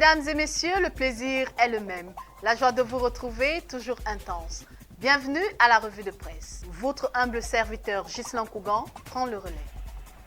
Mesdames et messieurs, le plaisir est le même. La joie de vous retrouver, toujours intense. Bienvenue à la revue de presse. Votre humble serviteur Ghislain Cougan prend le relais.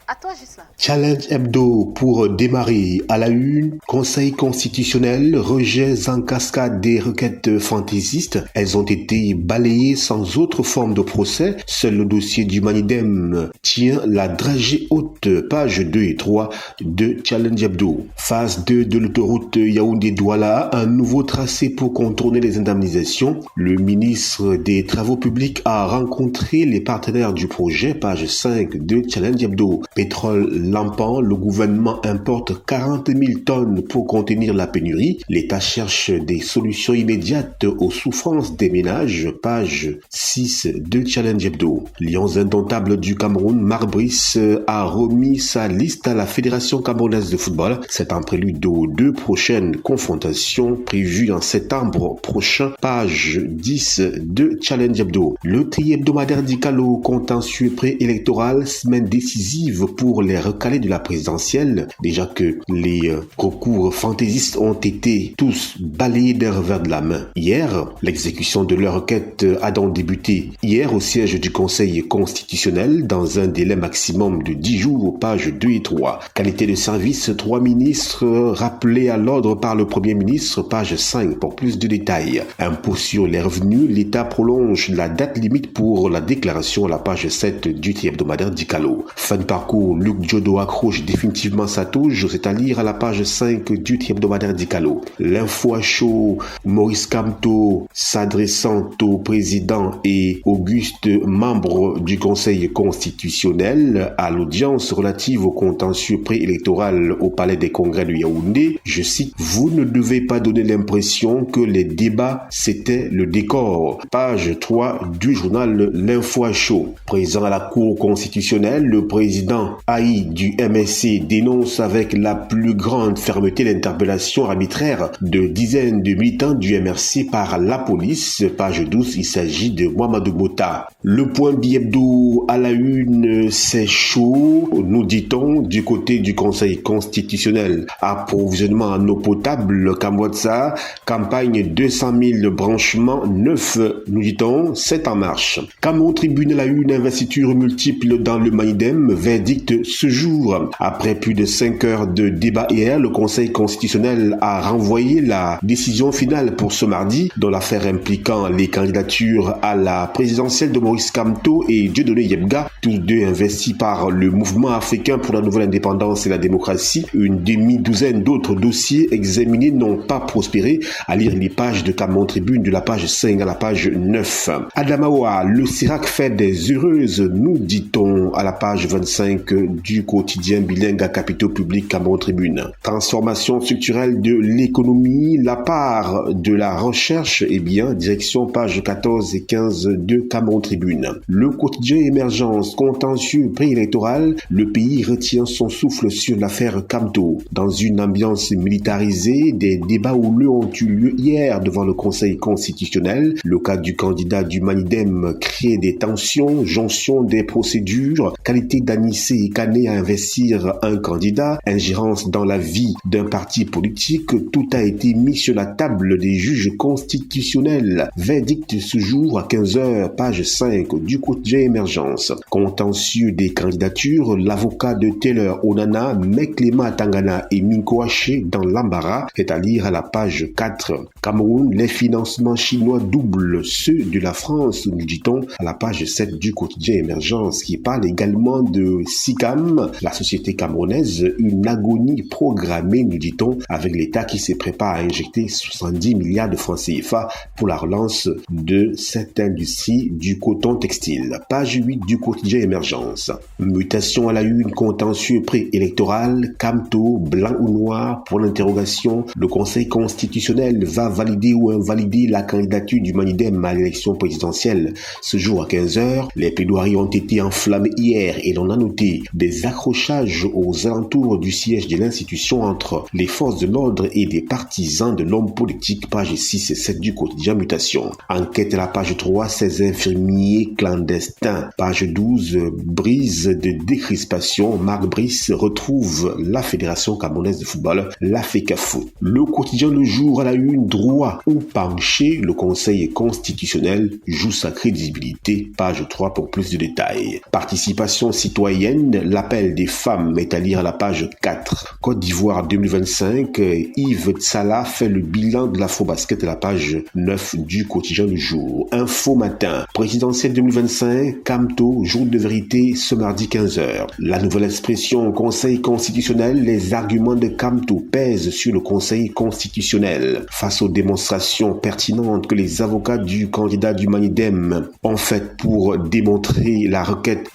À toi, Ghislain. Challenge Hebdo pour démarrer à la une. Conseil constitutionnel, rejets en cascade des requêtes fantaisistes. Elles ont été balayées sans autre forme de procès. Seul le dossier du Manidem tient la dragée haute. Pages 2 et 3 de Challenge Hebdo. Phase 2 de l'autoroute Yaoundé-Douala. Un nouveau tracé pour contourner les indemnisations. Le ministre des Travaux publics a rencontré les partenaires du projet. Page 5 de Challenge Hebdo. Pétrole lampant, le gouvernement importe 40 000 tonnes pour contenir la pénurie. L'État cherche des solutions immédiates aux souffrances des ménages. Page 6 de Challenge Hebdo. Lions indomptables du Cameroun, Marc Brice a remis sa liste à la Fédération camerounaise de football. C'est en prélude aux deux prochaines confrontations prévues en septembre prochain. Page 10 de Challenge Hebdo. Le tri-hebdomadaire d'Icalo, contentieux préélectoral, semaine décisive pour les recalés de la présidentielle, déjà que les recours fantaisistes ont été tous balayés d'un revers de la main. Hier, l'exécution de leur requête a donc débuté hier au siège du Conseil constitutionnel dans un délai maximum de 10 jours, pages 2 et 3. Qualité de service, 3 ministres rappelés à l'ordre par le Premier ministre, page 5 pour plus de détails. Impôt sur les revenus, l'État prolonge la date limite pour la déclaration à la page 7 du hebdomadaire d'Icalo. Fin de parcours, Luc Diodo accroche définitivement sa touche, c'est à lire à la page 5 du hebdomadaire d'Icalo. L'info à chaud, Maurice Kamto s'adressant au président et Auguste, membre du Conseil constitutionnel, à l'audience relative au contentieux préélectoral au Palais des Congrès de Yaoundé. Je cite, « Vous ne devez pas donner l'impression que les débats, c'était le décor ». Page 3 du journal L'info à chaud. Présent à la Cour constitutionnelle, le président AI du MSC dénonce avec la plus grande fermeté l'interpellation arbitraire de dizaines de militants du MRC par la police. Page 12, il s'agit de Mohamedou Bota. Le point bi-hebdo à la une, c'est chaud, nous dit-on, du côté du Conseil constitutionnel. Approvisionnement en eau potable, Kamwatsa, campagne 200 000 branchements neufs, nous dit-on, c'est en marche. Cameroun Tribune à la une, investiture multiple dans le Manidem, verdict ce jour. Après plus de 5 heures de débat hier, le Conseil constitutionnel a renvoyé la décision finale pour ce mardi dans l'affaire impliquant les candidatures à la présidentielle de Maurice Kamto et Dieudonné Yebga, tous deux investis par le Mouvement africain pour la nouvelle indépendance et la démocratie. Une demi-douzaine d'autres dossiers examinés n'ont pas prospéré, à lire les pages de Cameroun Tribune de la page 5 à la page 9. Adamawa, le CIRAC fait des heureuses, nous dit-on à la page 25 du quotidien bilingue à capitaux publics Cameroun Tribune. Transformation structurelle de l'économie, la part de la recherche, direction page 14 et 15 de Cameroun Tribune. Le quotidien Émergence, contentieux préélectoral, le pays retient son souffle sur l'affaire Kamto. Dans une ambiance militarisée, des débats houleux ont eu lieu hier devant le Conseil constitutionnel. Le cas du candidat du Manidem crée des tensions, jonction des procédures, qualité d'Anissé et Kané à investir un candidat, ingérence dans la vie d'un parti politique, tout a été mis sur la table des juges constitutionnels. Verdict ce jour à 15h, page 5 du quotidien Émergence. Contentieux des candidatures, l'avocat de Taylor Onana met Clément Tangana et Minko Haché dans l'embarras, est à lire à la page 4. Cameroun, les financements chinois doublent ceux de la France, nous dit-on à la page 7 du quotidien Émergence, qui parle également de SICAM, la société camerounaise, une agonie programmée, nous dit-on, avec l'État qui se prépare à injecter 70 milliards de francs CFA pour la relance de cette industrie du coton textile. Page 8 du quotidien Émergence. Mutation à la une, contentieux préélectoral, Kamto, blanc ou noir, pour l'interrogation. Le Conseil constitutionnel va valider ou invalider la candidature du Manidem à l'élection présidentielle. Ce jour à 15h, les plaidoiries ont été enflammées hier et l'on a noté des accrochages aux alentours du siège de l'institution entre les forces de l'ordre et des partisans de l'homme politique, page 6 et 7 du quotidien Mutation. Enquête à la page 3, ces infirmiers clandestins. Page 12, brise de décrispation. Marc Brice retrouve la Fédération camerounaise de football, la FECAFOOT. Le quotidien Le Jour à la une, droit ou penché, le Conseil constitutionnel joue sa crédibilité. Page 3 pour plus de détails. Participation citoyenne, l'appel des femmes est à lire à la page 4. Côte d'Ivoire 2025, Yves Tsala fait le bilan de l'Afrobasket à la page 9 du quotidien Le Jour. Info matin, présidentielle 2025, Camto, jour de vérité ce mardi 15h. La nouvelle expression Conseil constitutionnel, les arguments de Camto pèsent sur le Conseil constitutionnel. Face aux démonstrations pertinentes que les avocats du candidat du Manidem ont faites pour démonter la requête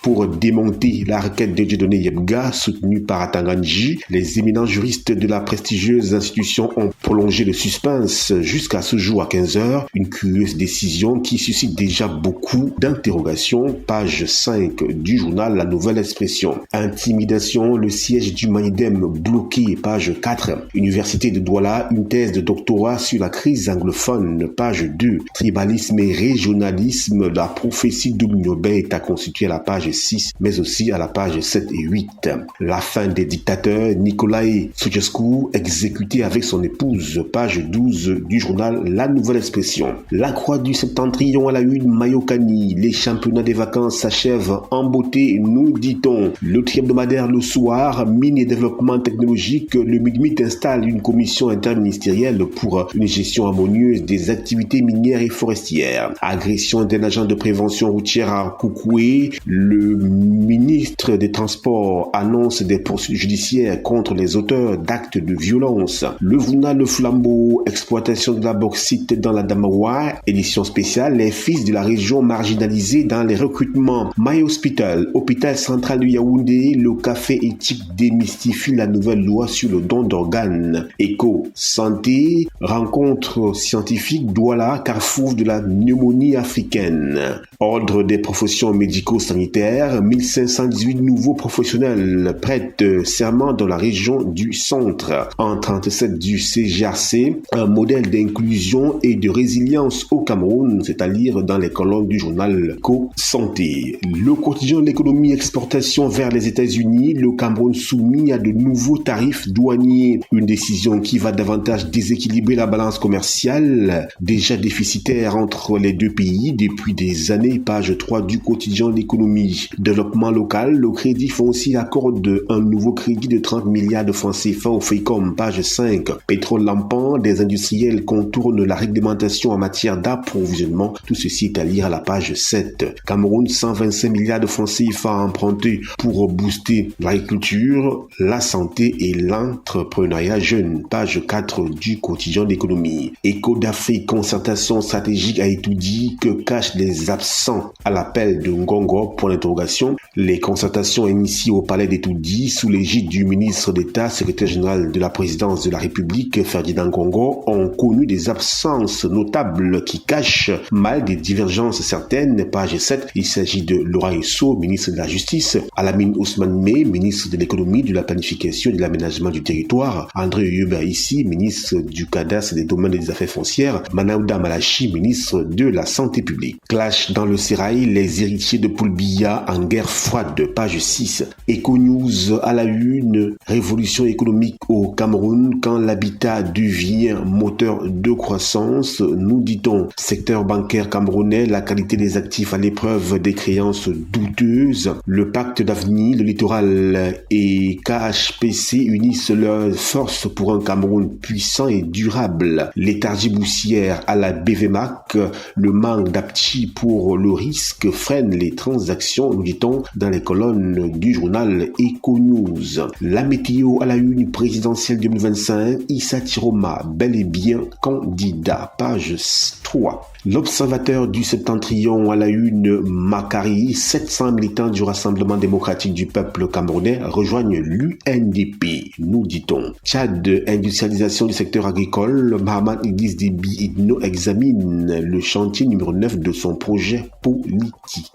de Dieudonné Yebga, soutenue par Atanganji, les éminents juristes de la prestigieuse institution ont prolongé le suspense jusqu'à ce jour à 15h. Une curieuse décision qui suscite déjà beaucoup d'interrogations. Page 5 du journal La Nouvelle Expression. Intimidation, le siège du Manidem bloqué. Page 4. Université de Douala, une thèse de doctorat sur la crise anglophone. Page 2. Tribalisme et régionalisme, la prophétie d'Oumniobé est à constituer à la page 6, mais aussi à la page 7 et 8. La fin des dictateurs, Nicolae Ceausescu exécuté avec son épouse. Page 12 du journal La Nouvelle Expression. La Croix du Septentrion à la une, Mayokani. Les championnats des vacances s'achèvent en beauté, nous dit-on. Le hebdomadaire Le Soir, mine et développement technologique, le MIDMIT installe une commission interministérielle pour une gestion harmonieuse des activités minières et forestières. Agression d'un agent de prévention routière à Koukoué, le ministre des Transports annonce des poursuites judiciaires contre les auteurs d'actes de violence. Le journal Le Flambeau, exploitation de la bauxite dans la Damawa, édition spéciale, les fils de la région marginalisée dans les recrutements. My Hospital, hôpital central de Yaoundé, le café éthique démystifie la nouvelle loi sur le don d'organes. Éco, santé, rencontre scientifique, Douala, carrefour de la pneumonie africaine. Ordre des professions médico-sanitaires, 1518 nouveaux professionnels prêtent serment dans la région du centre. En 37 du CGRC, un modèle d'inclusion et de résilience au Cameroun, c'est à lire dans les colonnes du journal Co-Santé. Le quotidien de l'économie exportation vers les États-Unis, le Cameroun soumis à de nouveaux tarifs douaniers. Une décision qui va davantage déséquilibrer la balance commerciale, déjà déficitaire entre les deux pays depuis des années. Page 3 du quotidien de l'économie. Développement local, le Crédit Foncier accorde un nouveau crédit de 30 milliards de francs CFA au FEICOM. Page 5. Pétrole lampant, des industriels contournent la réglementation en matière d'approvisionnement. Tout ceci est à lire à la page 7. Cameroun, 125 milliards de francs CFA empruntés pour booster l'agriculture, la santé et l'entrepreneuriat jeune. Page 4 du quotidien de l'économie. Éco d'Afrique, concertation stratégique a étudié que cachent les absents à l'appel de Ngongo, point d'interrogation. Les concertations initiées au palais d'Etoudi sous l'égide du ministre d'État, secrétaire général de la présidence de la République, Ferdinand Ngongo, ont connu des absences notables qui cachent mal des divergences certaines. Page 7, il s'agit de Laura Esso, ministre de la Justice, Alamine Ousmane Mey, ministre de l'Économie, de la Planification et de l'Aménagement du Territoire, André Yubaïsi, ministre du Cadastre et des Domaines et des Affaires foncières, Manaouda Malachi, ministre de la Santé publique. Clash dans le sérail, les héritiers de Poulbia en guerre froide. Page 6. Eco-News à la une, révolution économique au Cameroun quand l'habitat devient moteur de croissance. Nous dit-on, secteur bancaire camerounais, la qualité des actifs à l'épreuve des créances douteuses. Le pacte d'avenir, le littoral et KHPC unissent leurs forces pour un Cameroun puissant et durable. Léthargie boursière à la BVMAC, le manque d'aptitude pour le risque freine les transactions, nous dit-on, dans les colonnes du journal Econews. La météo à la une présidentielle 2025, Issa Tiroma, bel et bien candidat, page 3. L'observateur du Septentrion à la une, Makari, 700 militants du Rassemblement démocratique du peuple camerounais rejoignent l'UNDP, nous dit-on. Tchad, industrialisation du secteur agricole, Mahamat Idriss Déby Itno examine le chantier numéro 9 de son projet politique.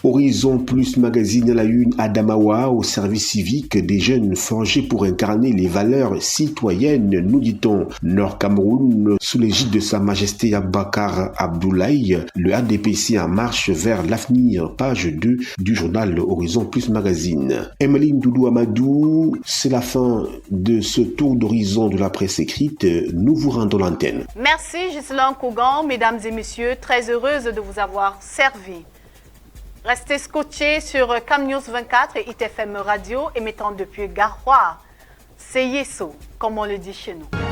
Horizon Plus magazine à la une, Adamawa, au service civique des jeunes forgés pour incarner les valeurs citoyennes, nous dit-on. Nord-Cameroun, sous l'égide de Sa Majesté Abakar Abdoulaye, le ADPC en marche vers l'avenir, page 2 du journal Horizon Plus magazine. Emeline Doudou Amadou, c'est la fin de ce tour d'horizon de la presse écrite. Nous vous rendons l'antenne. Merci Ghislain Kougan, mesdames et messieurs, très heureuse de vous avoir servi. Restez scotchés sur CamNews 24 et ITFM Radio émettant depuis Garoua. C'est Yeso, comme on le dit chez nous.